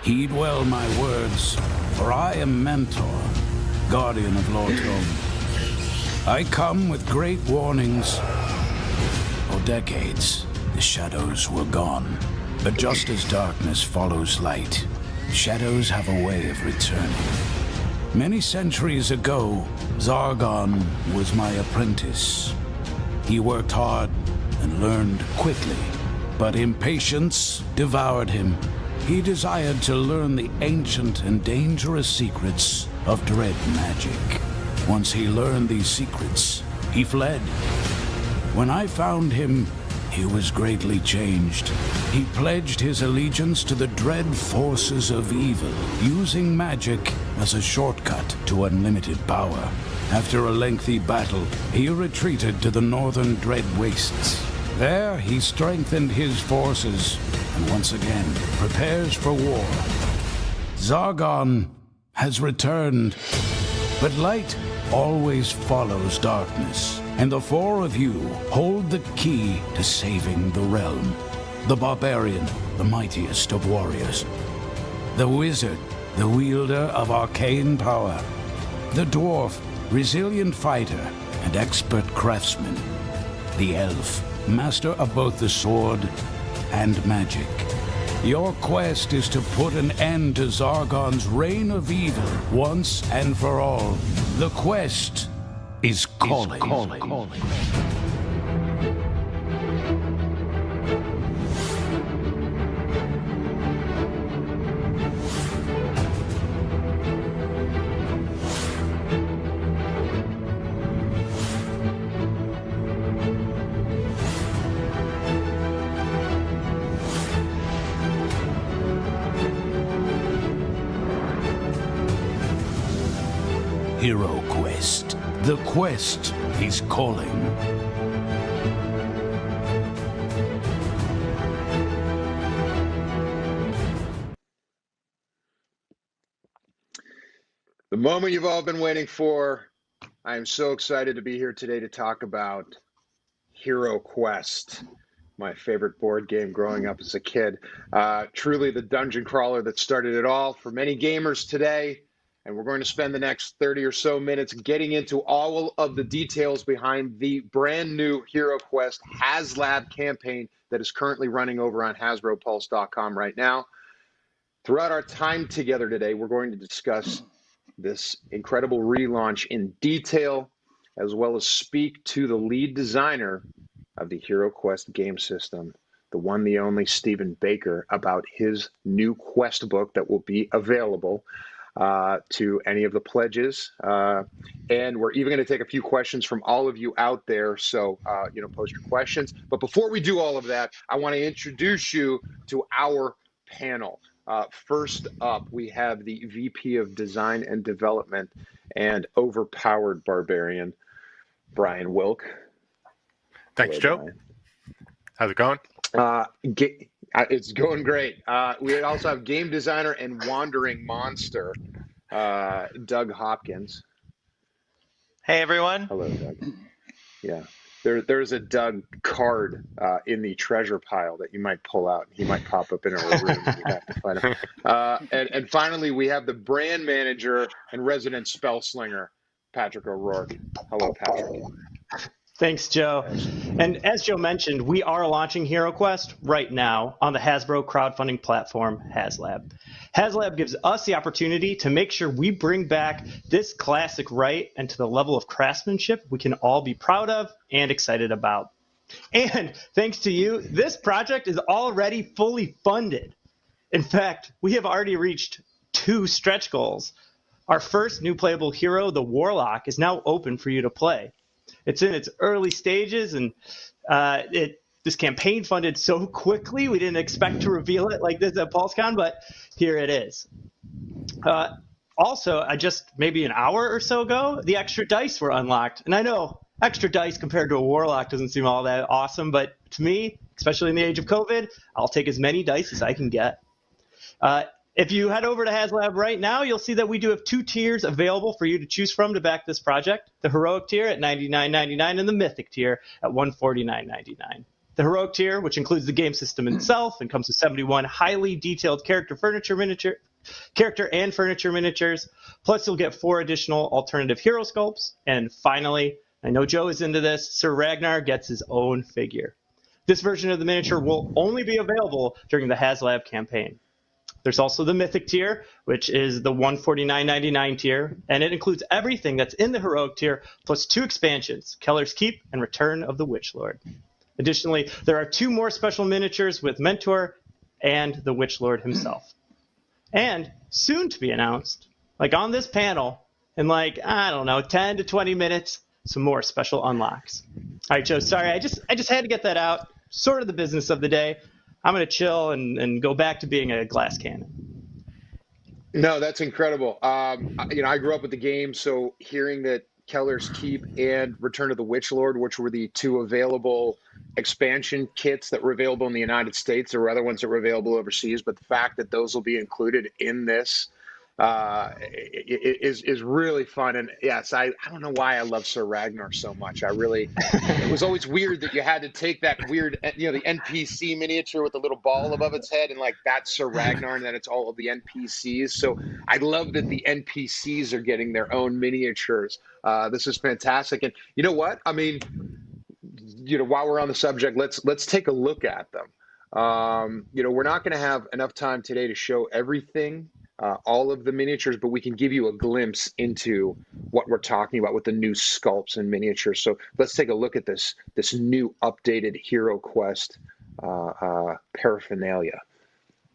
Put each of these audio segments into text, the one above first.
Heed well my words, for I am Mentor, guardian of Lord Tome. I come with great warnings. For decades, the shadows were gone. But just as darkness follows light, shadows have a way of returning. Many centuries ago, Zargon was my apprentice. He worked hard and learned quickly, but impatience devoured him. He desired to learn the ancient and dangerous secrets of dread magic. Once he learned these secrets, he fled. When I found him, he was greatly changed. He pledged his allegiance to the dread forces of evil, using magic as a shortcut to unlimited power. After a lengthy battle, he retreated to the northern Dread Wastes. There, he strengthened his forces, and once again prepares for war. Zargon has returned, but light always follows darkness, and the four of you hold the key to saving the realm. The barbarian, the mightiest of warriors. The wizard, the wielder of arcane power. The dwarf, resilient fighter and expert craftsman. The elf, master of both the sword and magic. Your quest is to put an end to Zargon's reign of evil once and for all. The quest is calling. HeroQuest. The quest is calling. The moment you've all been waiting for. I am so excited to be here today to talk about HeroQuest, my favorite board game growing up as a kid. Truly the dungeon crawler that started it all for many gamers today. And we're going to spend the next 30 or so minutes getting into all of the details behind the brand new HeroQuest HasLab campaign that is currently running over on HasbroPulse.com right now. Throughout our time together today, we're going to discuss this incredible relaunch in detail, as well as speak to the lead designer of the HeroQuest game system, the one, the only Stephen Baker, about his new quest book that will be available to any of the pledges. And we're even going to take a few questions from all of you out there. So, post your questions. But before we do all of that, I want to introduce you to our panel. First up, we have the VP of Design and Development and Overpowered Barbarian, Brian Wilk. Thanks, Joe. Brian. How's it going? It's going great. We also have game designer and wandering monster, Doug Hopkins. Hey, everyone. Hello, Doug. Yeah, there's a Doug card in the treasure pile that you might pull out. He might pop up in our room. And we have to find him. And finally, we have the brand manager and resident spell slinger, Patrick O'Rourke. Hello, Patrick. Thanks, Joe. And as Joe mentioned, we are launching HeroQuest right now on the Hasbro crowdfunding platform, HasLab. HasLab gives us the opportunity to make sure we bring back this classic right and to the level of craftsmanship we can all be proud of and excited about. And thanks to you, this project is already fully funded. In fact, we have already reached 2 stretch goals. Our first new playable hero, the Warlock, is now open for you to play. It's in its early stages, and this campaign funded so quickly, we didn't expect to reveal it like this at PulseCon, but here it is. Also, just maybe an hour or so ago, the extra dice were unlocked. And I know extra dice compared to a Warlock doesn't seem all that awesome, but to me, especially in the age of COVID, I'll take as many dice as I can get. If you head over to HasLab right now, you'll see that we do have 2 tiers available for you to choose from to back this project. The Heroic tier at $99.99 and the Mythic tier at $149.99. The Heroic tier, which includes the game system itself and comes with 71 highly detailed character and furniture miniatures. Plus, you'll get 4 additional alternative hero sculpts. And finally, I know Joe is into this, Sir Ragnar gets his own figure. This version of the miniature will only be available during the HasLab campaign. There's also the Mythic tier, which is the $149.99 tier, and it includes everything that's in the Heroic tier, plus 2 expansions, Keller's Keep and Return of the Witchlord. Additionally, there are 2 more special miniatures with Mentor and the Witchlord himself. And soon to be announced, like on this panel, in 10 to 20 minutes, some more special unlocks. All right, Joe, sorry, I just had to get that out. Sort of the business of the day. I'm going to chill and go back to being a glass cannon. No, that's incredible. I grew up with the game, so hearing that Keller's Keep and Return of the Witchlord, which were the 2 available expansion kits that were available in the United States, there were other ones that were available overseas, but the fact that those will be included in this is really fun. And yes, I don't know why I love Sir Ragnar so much. It was always weird that you had to take that weird, the NPC miniature with the little ball above its head, and that's Sir Ragnar, and then it's all of the NPCs. So I love that the NPCs are getting their own miniatures. This is fantastic. And you know what? I mean, while we're on the subject, let's take a look at them. We're not going to have enough time today to show everything, all of the miniatures, but we can give you a glimpse into what we're talking about with the new sculpts and miniatures. So let's take a look at this new updated HeroQuest paraphernalia.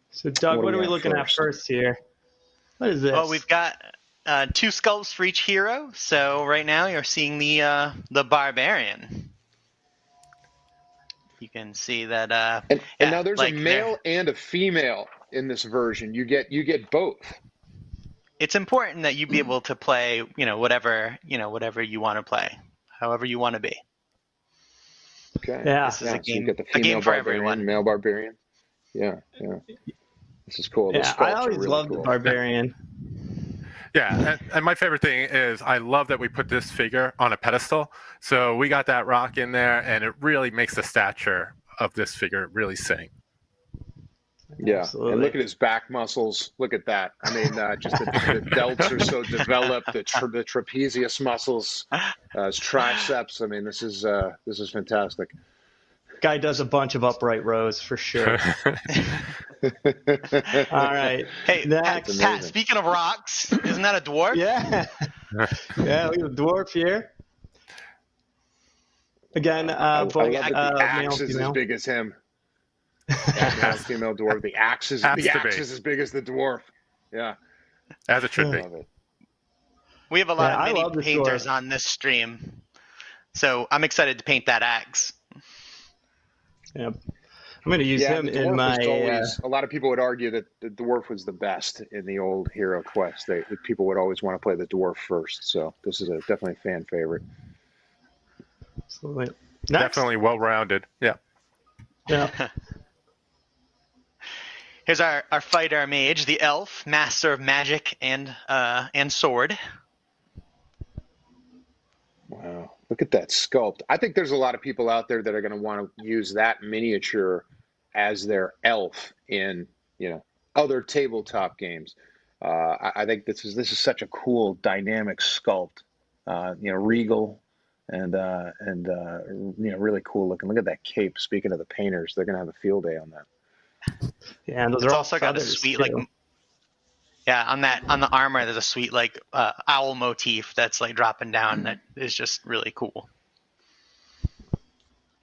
So Doug, what are we looking at first here? What is this? Well, we've got 2 sculpts for each hero. So right now you're seeing the Barbarian. You can see that. And now there's a male and a female in this version. You get both. It's important that you be able to play, whatever you want to play, however you want to be. Okay. Yeah. This is So you get the female game for barbarian, everyone. male barbarian. Yeah. This is cool. Yeah, I always loved the Barbarian. Yeah, and my favorite thing is I love that we put this figure on a pedestal. So we got that rock in there, and it really makes the stature of this figure really sing. Yeah, Absolutely. and look at his back muscles. Look at that. I mean, just the delts are so developed. The trapezius muscles, his triceps. I mean, this is fantastic. Guy does a bunch of upright rows for sure. All right. Hey, next. Pat, speaking of rocks, isn't that a dwarf? Yeah. Yeah, we have a dwarf here. Again, I love that the male, axe is as female. big as him. Male, female dwarf. The axe is as big as the dwarf. Yeah. As it should I be. love it. We have a lot I of love mini this painters dwarf. on this stream, so I'm excited to paint that axe. Yep. I'm going to use him the dwarf in my. was always, a lot of people would argue that the dwarf was the best in the old HeroQuest. People would always want to play the dwarf first. So this is definitely a fan favorite. Absolutely. Next. Definitely well-rounded. Yeah. Yeah. Here's our fighter mage, the elf, master of magic and sword. Wow. Look at that sculpt. I think there's a lot of people out there that are going to want to use that miniature as their elf in, other tabletop games. I think this is such a cool dynamic sculpt. Regal and really cool looking. Look at that cape. Speaking of the painters, they're going to have a field day on that. Yeah, and those It's are all also got a feathers, sweet too. on the armor. There's a sweet owl motif that's dropping down that is just really cool.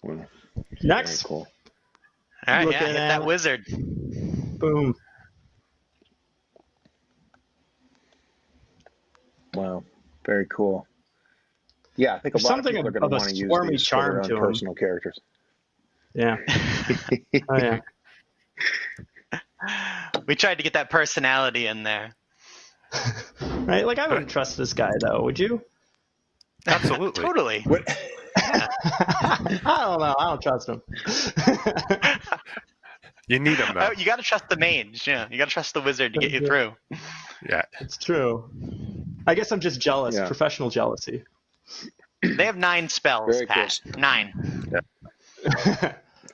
Wow. Next. Very cool. All right, Looking hit that at- wizard. Boom. Wow. Very cool. Yeah, I think There's a lot of something people are going of to a want to use swarmy these for their charm own to 'em. personal characters. Yeah. Oh, yeah. We tried to get that personality in there. Right? I wouldn't trust this guy, though. Would you? Absolutely. Totally. I don't know. I don't trust him. You need them, though. Oh, you got to trust the mage. Yeah, you got to trust the wizard to get you through. Yeah. It's true. I guess I'm just jealous. Yeah. Professional jealousy. They have 9 spells, Very Pat. cool. 9.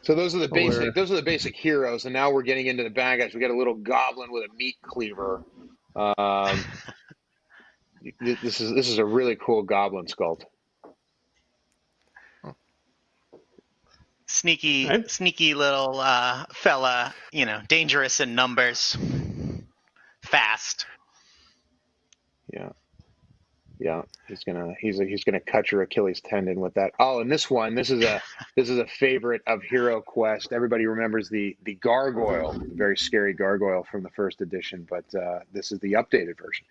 So those are the basic heroes, and now we're getting into the bad guys. We got a little goblin with a meat cleaver. This is a really cool goblin sculpt. Sneaky little fella, dangerous in numbers, fast. Yeah, he's gonna cut your Achilles tendon with that. Oh, and this is a favorite of HeroQuest. Everybody remembers the gargoyle, the very scary gargoyle from the first edition, but this is the updated version.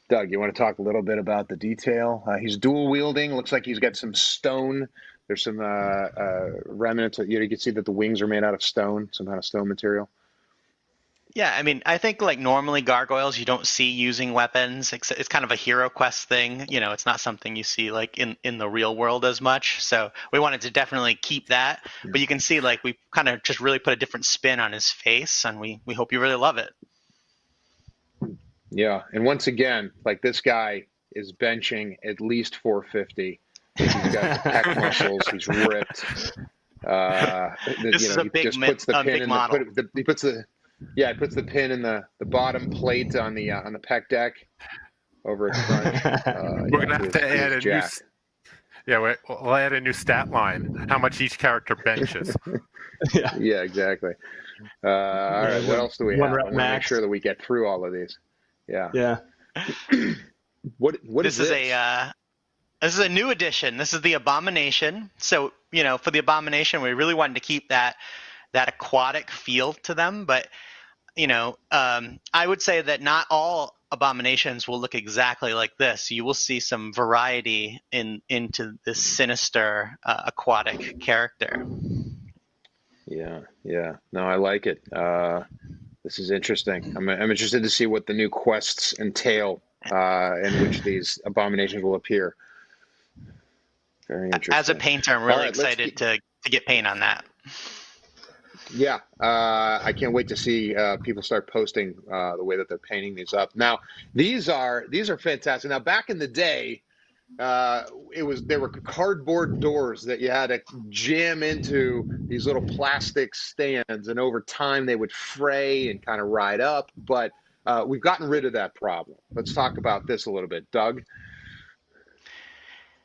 Doug, you want to talk a little bit about the detail? He's dual wielding. Looks like he's got some stone. There's some remnants. You can see that the wings are made out of stone, some kind of stone material. Yeah, I mean, I think like normally gargoyles you don't see using weapons. It's kind of a HeroQuest thing. It's not something you see like in the real world as much. So we wanted to definitely keep that. Yeah. But you can see like we kind of just really put a different spin on his face, and we hope you really love it. Yeah, and once again, like this guy is benching at least 450. He's got pec muscles. He's ripped. This is a big model. He puts the pin in the bottom plate on the pec deck over its front. We're gonna have to add we'll add a new stat line. How much each character benches. Yeah, exactly. All right, what else do we have? I want to make sure that we get through all of these. Yeah. What is this? This is a new edition. This is the Abomination. So, for the Abomination, we really wanted to keep that aquatic feel to them. But, I would say that not all Abominations will look exactly like this. You will see some variety into this sinister aquatic character. Yeah. No, I like it. This is interesting. I'm interested to see what the new quests entail in which these abominations will appear. Very interesting. As a painter, I'm really excited to get paint on that. Yeah, I can't wait to see people start posting the way that they're painting these up. Now, these are fantastic. Now, back in the day, there were cardboard doors that you had to jam into these little plastic stands, and over time they would fray and kind of ride up. But we've gotten rid of that problem. Let's talk about this a little bit, Doug.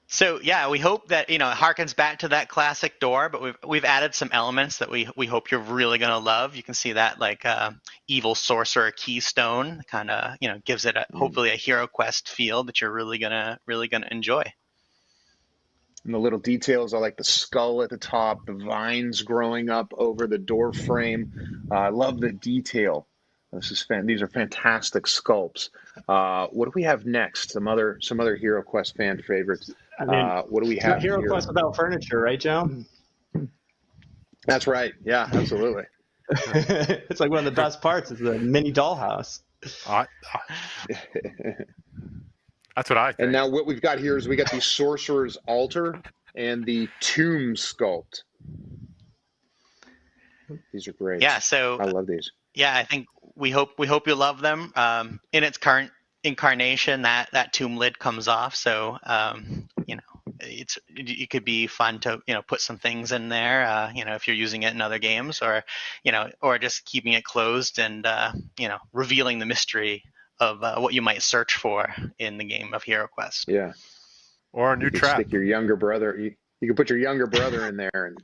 So yeah, we hope that it harkens back to that classic door, but we've added some elements that we hope you're really gonna love. You can see that like evil sorcerer keystone, kind of gives it hopefully a HeroQuest feel that you're really gonna enjoy. And the little details are like the skull at the top, the vines growing up over the door frame. I love the detail. These are fantastic sculpts. What do we have next? Some other HeroQuest fan favorites. What do we have here? HeroQuest without furniture, right, Joe? That's right. Yeah, absolutely. It's like one of the best parts is the mini dollhouse. That's what I think. And now what we've got here is we got the Sorcerer's Altar and the Tomb Sculpt. These are great. Yeah, so I love these. Yeah, I think we hope you love them. In its current incarnation, that tomb lid comes off, so it could be fun to put some things in there. If you're using it in other games, or just keeping it closed and revealing the mystery of what you might search for in the game of HeroQuest. Yeah, or a new trap. Stick your younger brother. You can put your younger brother in there, and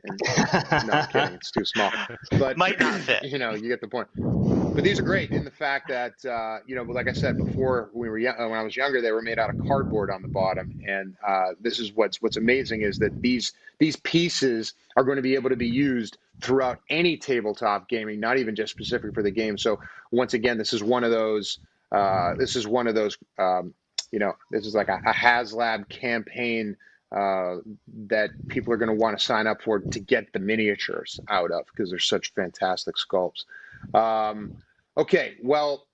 no, I'm kidding. It's too small, but might not fit. You get the point. But these are great in the fact that like I said before, when I was younger, they were made out of cardboard on the bottom, and this is what's amazing is that these pieces are going to be able to be used throughout any tabletop gaming, not even just specific for the game. So once again, this is one of those. This is like a HasLab campaign. That people are going to want to sign up for to get the miniatures out of because they're such fantastic sculpts. Okay, well,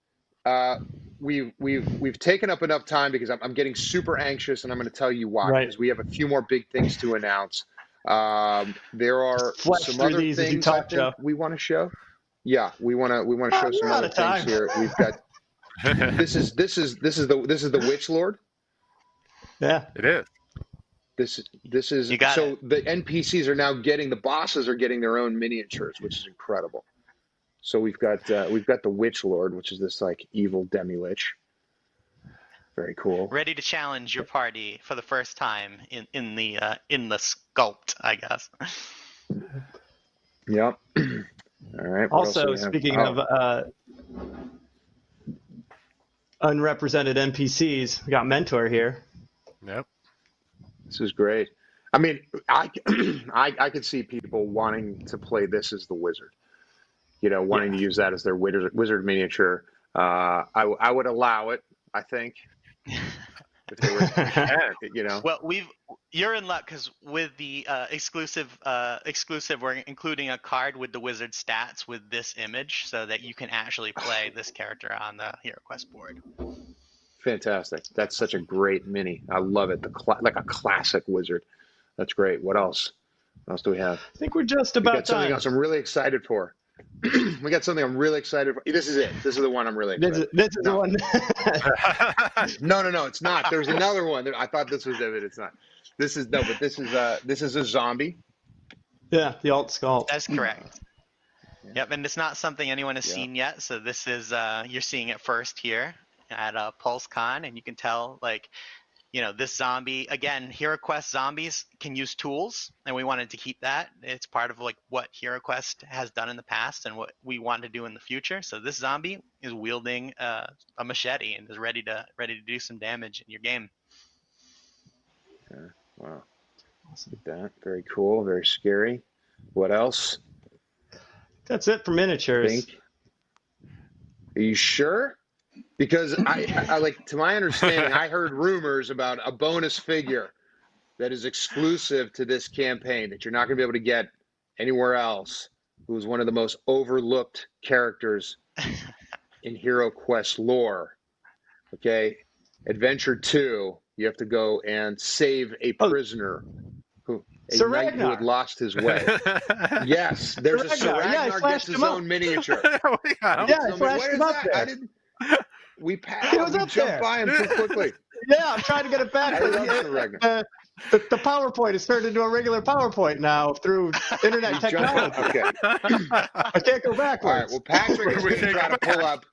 we've taken up enough time because I'm getting super anxious, and I'm going to tell you why. Right. Because we have a few more big things to announce. There are some other things I think we want to show. Yeah, we want to show some other things here. We've got this is the Witch Lord. Yeah, it is. This is You got so it. the NPCs are now getting, the bosses are getting their own miniatures, which is incredible. So we've got the Witch Lord, which is this like evil demi-lich. Very cool. Ready to challenge your party for the first time in the sculpt, I guess. Yep. All right. What else do Also, we have? speaking of unrepresented NPCs, we got Mentor here. Yep. This is great. I mean, I could see people wanting to play this as the wizard. You know, wanting to use that as their wizard miniature. I would allow it, I think. If they were, you know. Well, you're in luck because with the exclusive, we're including a card with the wizard stats with this image, so that you can actually play this character on the HeroQuest board. Fantastic. That's such a great mini. I love it. Like a classic wizard. That's great. What else? What else do we have? I think we're just We about got something done. else I'm really excited for. We got something I'm really excited for. This is it. This is the one I'm really excited This is the one. No, it's not. There's another one. I thought this was it. It's not. This is a zombie. Yeah, the alt skull. That's correct. Yep, and it's not something anyone has seen yet, so this is you're seeing it first here at PulseCon, and you can tell, like, you know, this zombie, again, HeroQuest zombies can use tools, and we wanted to keep that. It's part of like what HeroQuest has done in the past and what we want to do in the future. So this zombie is wielding a machete and is ready to do some damage in your game. Okay. Wow. Look at that. Very cool. Very scary. What else? That's it for miniatures. Are you sure? Because I like, to my understanding, I heard rumors about a bonus figure that is exclusive to this campaign that you're not going to be able to get anywhere else, who is one of the most overlooked characters in HeroQuest lore. Okay? Adventure 2, you have to go and save a prisoner, a knight who had lost his way. Yes, there's a Sir Ragnar gets his own miniature. I flashed him up there. We jumped there. by him too quickly. Yeah, I'm trying to get it back. I love Sir Ragnar. The PowerPoint has turned into a regular PowerPoint now through internet technology. Okay. I can't go backwards. All right. Well, Patrick is going to try to pull up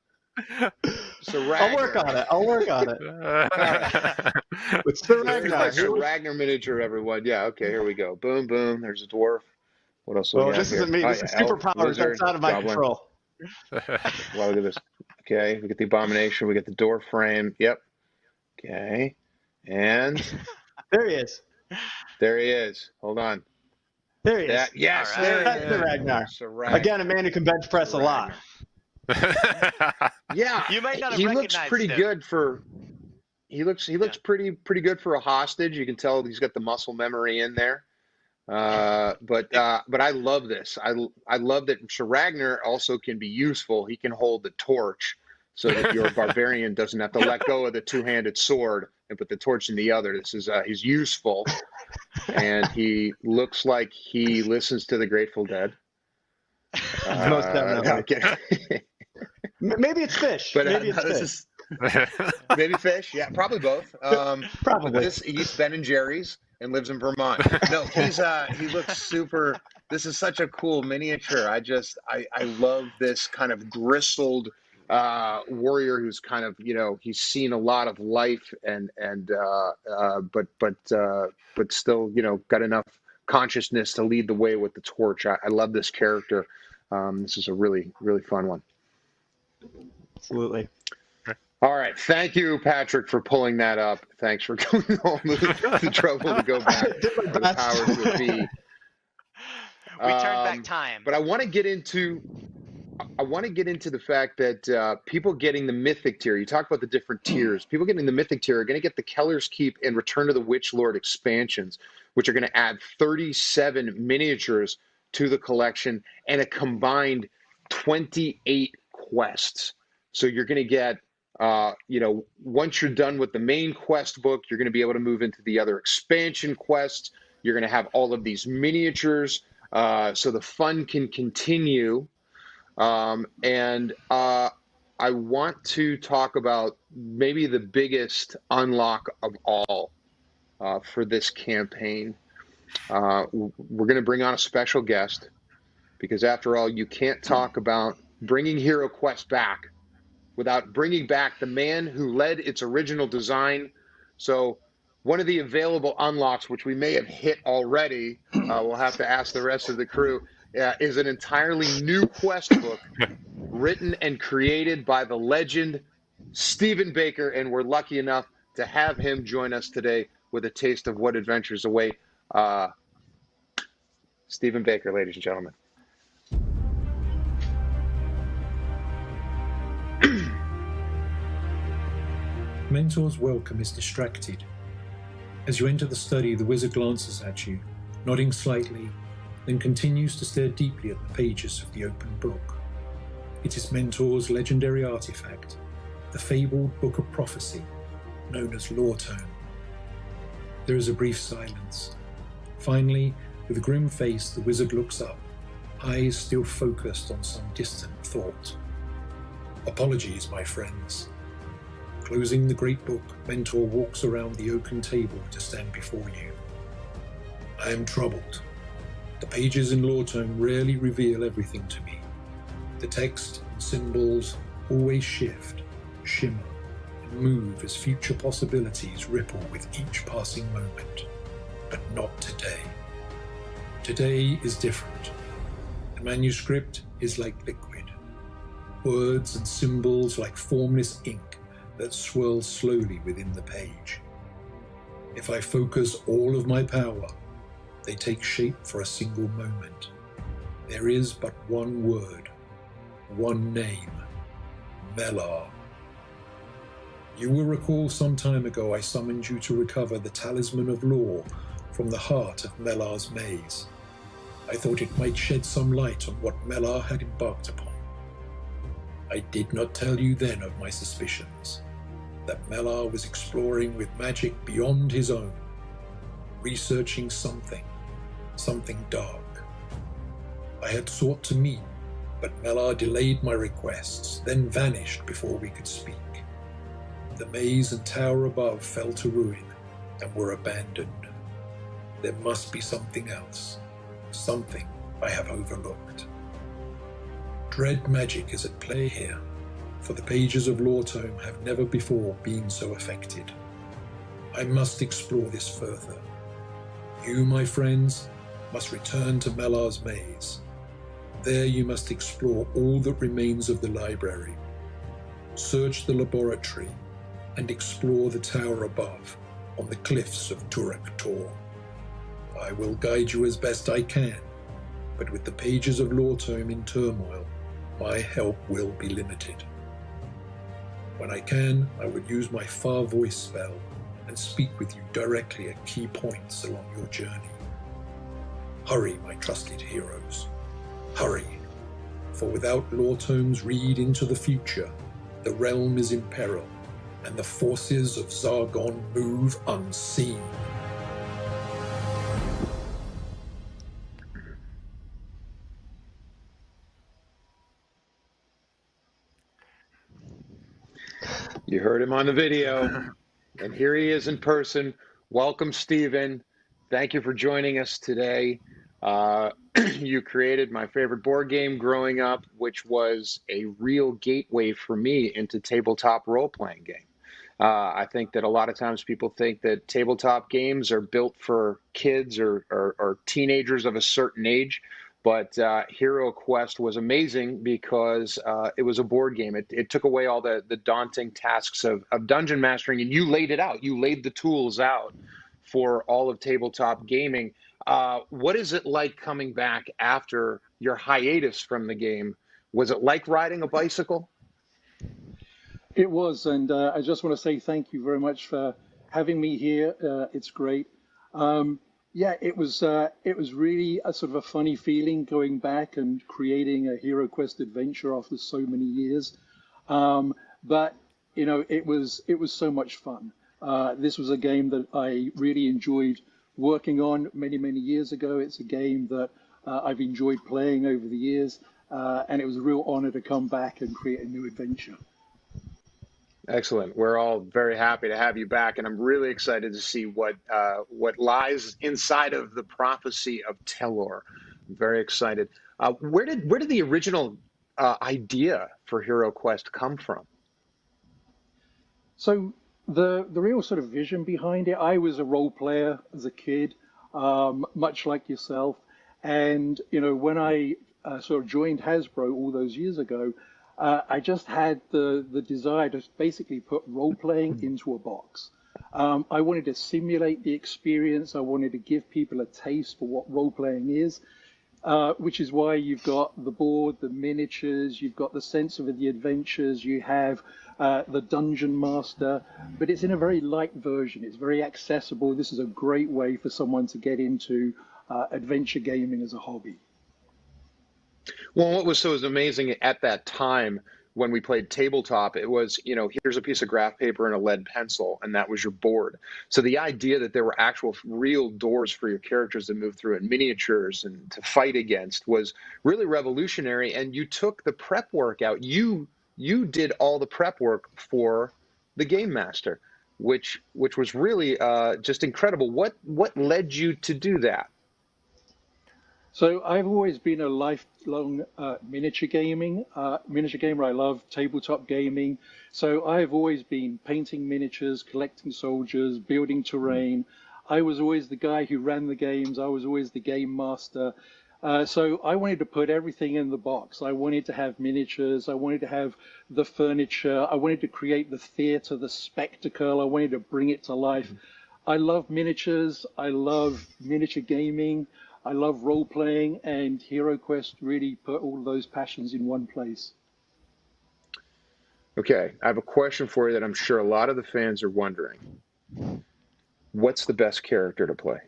Sir Ragnar. I'll work on it. With Sir Ragnar. Sir Ragnar miniature, everyone. Yeah. Okay. Here we go. Boom, boom. There's a dwarf. What else? This isn't me. This is superpowers outside of my control. Well, look at this. Okay, we get the abomination. We get the door frame. Yep. Okay, and there he is. There he is. Hold on. There he is. Yes, right. there That's he the is. Ragnar. Ragnar. Again, a man who can bench press a lot. Yeah, you might not have he looks pretty him. good for. He looks pretty good for a hostage. You can tell he's got the muscle memory in there. But I love this. I love that Sir Ragnar also can be useful. He can hold the torch so that your barbarian doesn't have to let go of the two-handed sword and put the torch in the other. This is he's useful, and he looks like he listens to the Grateful Dead. Most definitely. Maybe it's fish. But maybe it's fish. Maybe fish. Yeah, probably both. Probably. He eats Ben and Jerry's and lives in Vermont. No, he looks super. This is such a cool miniature. I love this kind of gristled warrior who's kind of, you know, he's seen a lot of life but still, you know, got enough consciousness to lead the way with the torch. I love this character. This is a really, really fun one. Absolutely. All right. Thank you, Patrick, for pulling that up. Thanks for going all the trouble to go back to the powers that be. We turned back time. But I want to get into the fact that people getting the Mythic tier, you talk about the different tiers. People getting the Mythic tier are going to get the Keller's Keep and Return of the Witch Lord expansions, which are going to add 37 miniatures to the collection and a combined 28 quests. So you're going to get, you know, once you're done with the main quest book, you're going to be able to move into the other expansion quests. You're going to have all of these miniatures, so the fun can continue. And I want to talk about maybe the biggest unlock of all for this campaign. We're going to bring on a special guest because, after all, you can't talk about bringing HeroQuest back without bringing back the man who led its original design. So one of the available unlocks, which we may have hit already, we'll have to ask the rest of the crew, is an entirely new quest book written and created by the legend Stephen Baker, and we're lucky enough to have him join us today with a taste of what adventures await. Stephen Baker, ladies and gentlemen. Mentor's welcome is distracted. As you enter the study, the wizard glances at you, nodding slightly, then continues to stare deeply at the pages of the open book. It is Mentor's legendary artifact, the fabled Book of Prophecy, known as Lore Tome. There is a brief silence. Finally, with a grim face, the wizard looks up, eyes still focused on some distant thought. Apologies, my friends. Closing the great book, Mentor walks around the oaken table to stand before you. I am troubled. The pages in Lore Tome rarely reveal everything to me. The text and symbols always shift, shimmer, and move as future possibilities ripple with each passing moment. But not today. Today is different. The manuscript is like liquid. Words and symbols like formless ink that swirls slowly within the page. If I focus all of my power, they take shape for a single moment. There is but one word, one name, Melar. You will recall some time ago I summoned you to recover the Talisman of Lore from the heart of Melar's maze. I thought it might shed some light on what Melar had embarked upon. I did not tell you then of my suspicions, that Melar was exploring with magic beyond his own, researching something dark. I had sought to meet, but Melar delayed my requests, then vanished before we could speak. The maze and tower above fell to ruin and were abandoned. There must be something else, something I have overlooked. Dread magic is at play here, for the pages of Lore Tome have never before been so affected. I must explore this further. You, my friends, must return to Melar's maze. There you must explore all that remains of the library, search the laboratory, and explore the tower above on the cliffs of Turak Tor. I will guide you as best I can, but with the pages of Lore Tome in turmoil, my help will be limited. When I can, I will use my Far Voice spell and speak with you directly at key points along your journey. Hurry, my trusted heroes. Hurry, for without Lore Tome's read into the future, the realm is in peril, and the forces of Zargon move unseen. You heard him on the video, and here he is in person. Welcome, Stephen. Thank you for joining us today. You created my favorite board game growing up, which was a real gateway for me into tabletop role-playing game. I think that a lot of times people think that tabletop games are built for kids or teenagers of a certain age. But HeroQuest was amazing because it was a board game. It took away all the daunting tasks of dungeon mastering, and you laid it out. You laid the tools out for all of tabletop gaming. What is it like coming back after your hiatus from the game? Was it like riding a bicycle? It was, and I just want to say thank you very much for having me here. It's great. Yeah, it was really a sort of a funny feeling going back and creating a HeroQuest adventure after so many years. But you know, it was so much fun. This was a game that I really enjoyed working on many years ago. It's a game that I've enjoyed playing over the years, and it was a real honor to come back and create a new adventure. Excellent. We're all very happy to have you back, and I'm really excited to see what lies inside of the prophecy of Telor. I'm very excited. Where did the original idea for HeroQuest come from? So the real sort of vision behind it, I was a role player as a kid, much like yourself. And, when I sort of joined Hasbro all those years ago, I just had the desire to basically put role playing into a box. I wanted to simulate the experience. I wanted to give people a taste for what role playing is. Which is why you've got the board, the miniatures, you've got the sense of the adventures, you have the Dungeon Master, but it's in a very light version. It's very accessible. This is a great way for someone to get into adventure gaming as a hobby. Well, what was so amazing at that time when we played tabletop, it was, here's a piece of graph paper and a lead pencil, and that was your board. So the idea that there were actual real doors for your characters to move through and miniatures and to fight against was really revolutionary. And you took the prep work out. You did all the prep work for the Game Master, which was really just incredible. What led you to do that? So I've always been a lifelong miniature gamer. I love tabletop gaming. So I've always been painting miniatures, collecting soldiers, building terrain. I was always the guy who ran the games. I was always the game master. So I wanted to put everything in the box. I wanted to have miniatures. I wanted to have the furniture. I wanted to create the theater, the spectacle. I wanted to bring it to life. I love miniatures. I love miniature gaming. I love role playing, and HeroQuest really put all those passions in one place. Okay, I have a question for you that I'm sure a lot of the fans are wondering. What's the best character to play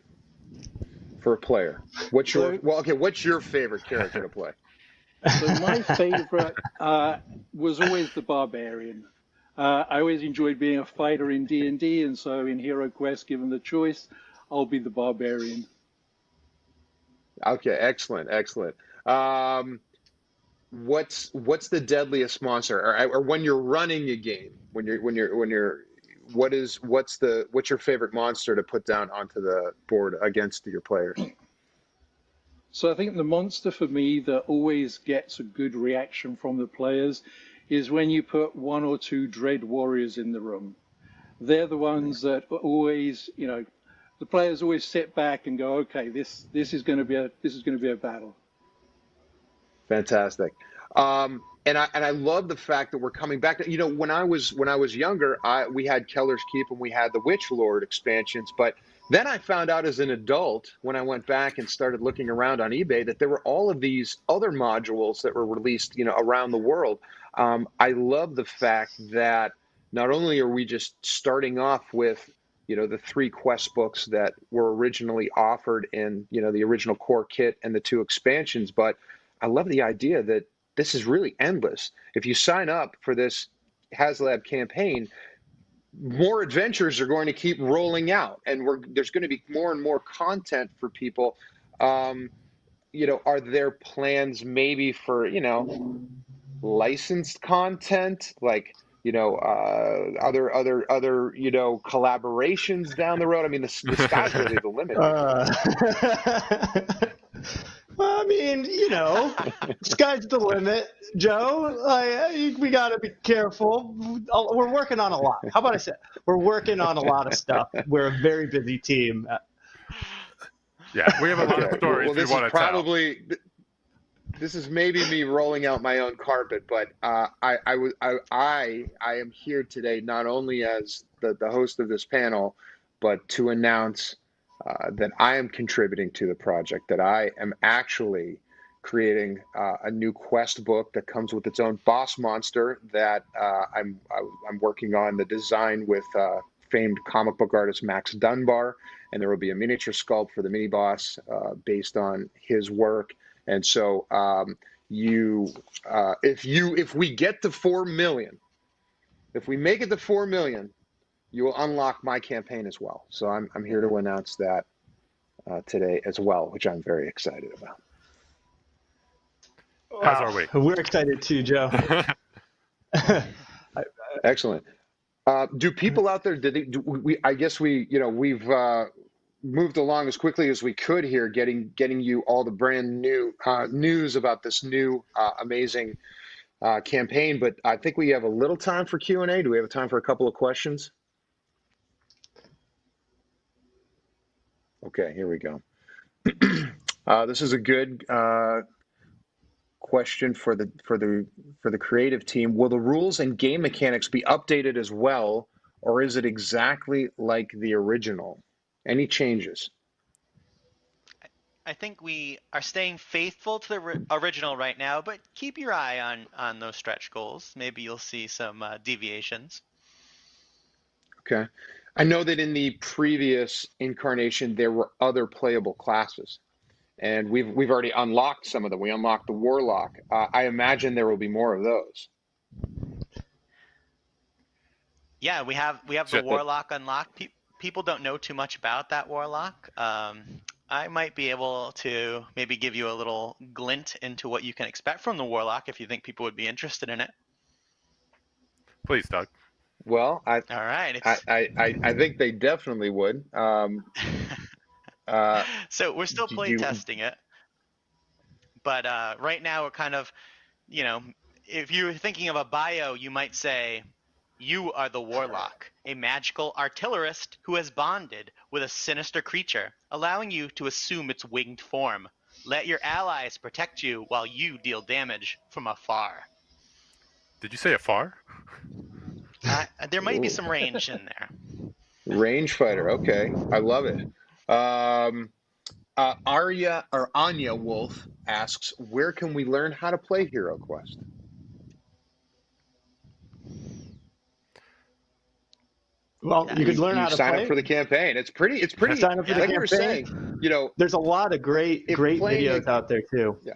for a player? What's your favorite character to play? So my favorite was always the Barbarian. I always enjoyed being a fighter in D&D, and so in HeroQuest, given the choice, I'll be the Barbarian. Okay, excellent. What's the deadliest monster, or when you're running a game, what's your favorite monster to put down onto the board against your players? So I think the monster for me that always gets a good reaction from the players is when you put one or two Dread Warriors in the room. They're the ones that always, the players always sit back and go, okay, this is going to be a battle. Fantastic. And I love the fact that we're coming back. When I was younger, we had Keller's Keep and we had the Witch Lord expansions, but then I found out as an adult when I went back and started looking around on eBay that there were all of these other modules that were released, around the world. I love the fact that not only are we just starting off with the 3 quest books that were originally offered in, the original core kit and the 2 expansions, but I love the idea that this is really endless. If you sign up for this HasLab campaign, more adventures are going to keep rolling out, and there's going to be more and more content for people. Are there plans maybe for, licensed content, like, other collaborations down the road? I mean, the sky's really the limit. I mean, sky's the limit, Joe. We got to be careful. We're working on a lot. How about I say we're working on a lot of stuff. We're a very busy team. Yeah, we have a lot of stories we want to tell. This is maybe me rolling out my own carpet, but I am here today not only as the host of this panel, but to announce that I am contributing to the project, that I am actually creating a new quest book that comes with its own boss monster that I'm working on the design with famed comic book artist Max Dunbar, and there will be a miniature sculpt for the mini boss based on his work. And so if we get to 4 million, if we make it to 4 million, you will unlock my campaign as well. So I'm here to announce that today as well, which I'm very excited about. As are we. We're excited too, Joe. Excellent. Do people out there? Do we? I guess we've moved along as quickly as we could here, getting you all the brand new news about this new amazing campaign. But I think we have a little time for Q&A. Do we have time for a couple of questions? Okay, here we go. This is a good question for the creative team. Will the rules and game mechanics be updated as well, or is it exactly like the original? Any changes? I think we are staying faithful to the original right now, but keep your eye on those stretch goals. Maybe you'll see some deviations. Okay. I know that in the previous incarnation there were other playable classes, and we've already unlocked some of them. We unlocked the Warlock. I imagine there will be more of those. Yeah, we have the Warlock unlocked. People don't know too much about that Warlock. I might be able to maybe give you a little glint into what you can expect from the Warlock if you think people would be interested in it. Please, Doug. Well, All right. I think they definitely would. So we're still play testing it, but right now we're kind of, if you're thinking of a bio, you might say, you are the Warlock, a magical artillerist who has bonded with a sinister creature, allowing you to assume its winged form. Let your allies protect you while you deal damage from afar. Did you say afar? There might be some range in there. Range fighter. Okay, I love it. Anya Wolf asks, where can we learn how to play HeroQuest? Well, you could learn how to sign play. Up for the campaign. It's pretty. Sign up for the like campaign. You were saying, there's a lot of great videos out there too. Yeah.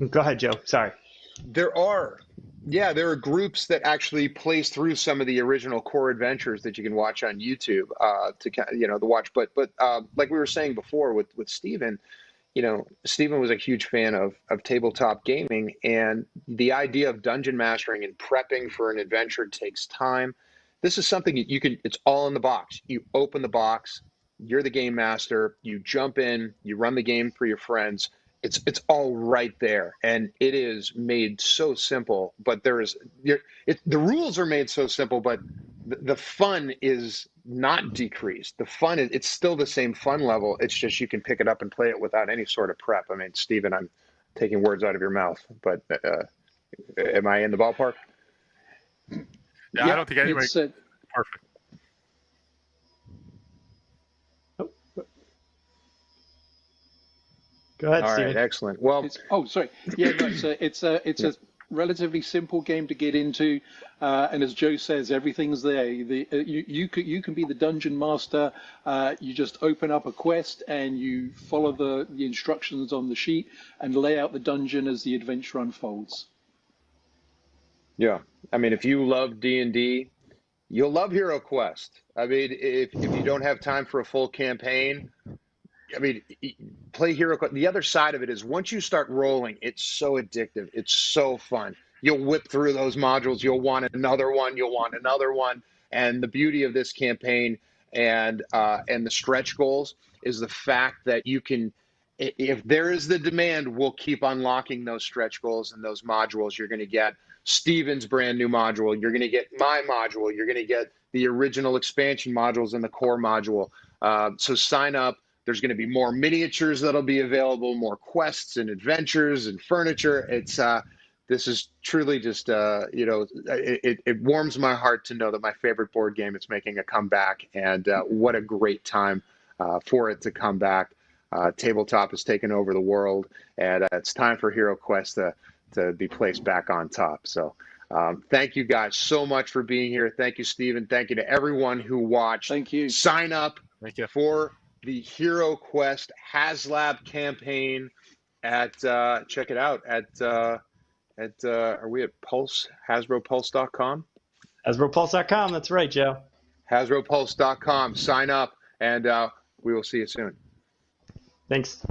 Go ahead, Joe. Sorry. There are groups that actually plays through some of the original core adventures that you can watch on YouTube to watch. But like we were saying before with Steven, Steven was a huge fan of tabletop gaming, and the idea of dungeon mastering and prepping for an adventure takes time. This is something you can. It's all in the box. You open the box. You're the game master. You jump in. You run the game for your friends. It's all right there, and it is made so simple. But the rules are made so simple, but the fun is not decreased. The fun it's still the same fun level. It's just you can pick it up and play it without any sort of prep. I mean, Steven, I'm taking words out of your mouth, but am I in the ballpark? Yeah, I don't think anybody. Perfect. Go ahead, All Steven. right, excellent. Well, sorry. Yeah, no, it's a relatively simple game to get into, and as Joe says, everything's there. You can be the dungeon master. You just open up a quest and you follow the instructions on the sheet and lay out the dungeon as the adventure unfolds. Yeah, I mean, if you love D&D, you'll love HeroQuest. I mean, if you don't have time for a full campaign, I mean, play HeroQuest. The other side of it is once you start rolling, it's so addictive. It's so fun. You'll whip through those modules. You'll want another one. You'll want another one. And the beauty of this campaign and the stretch goals is the fact that you can, if there is the demand, we'll keep unlocking those stretch goals and those modules. You're going to get Steven's brand new module. You're going to get my module. You're going to get the original expansion modules and the core module. So sign up. There's going to be more miniatures that'll be available, more quests and adventures and furniture. This is truly just, it warms my heart to know that my favorite board game is making a comeback, and what a great time for it to come back. Tabletop has taken over the world, and it's time for HeroQuest to be placed back on top. So thank you guys so much for being here. Thank you, Steven. Thank you to everyone who watched. Thank you. Sign up Thank you. for the HeroQuest HasLab campaign at check it out at are we at Pulse, HasbroPulse.com? HasbroPulse.com, that's right, Joe. HasbroPulse.com. Sign up, and we will see you soon. Thanks.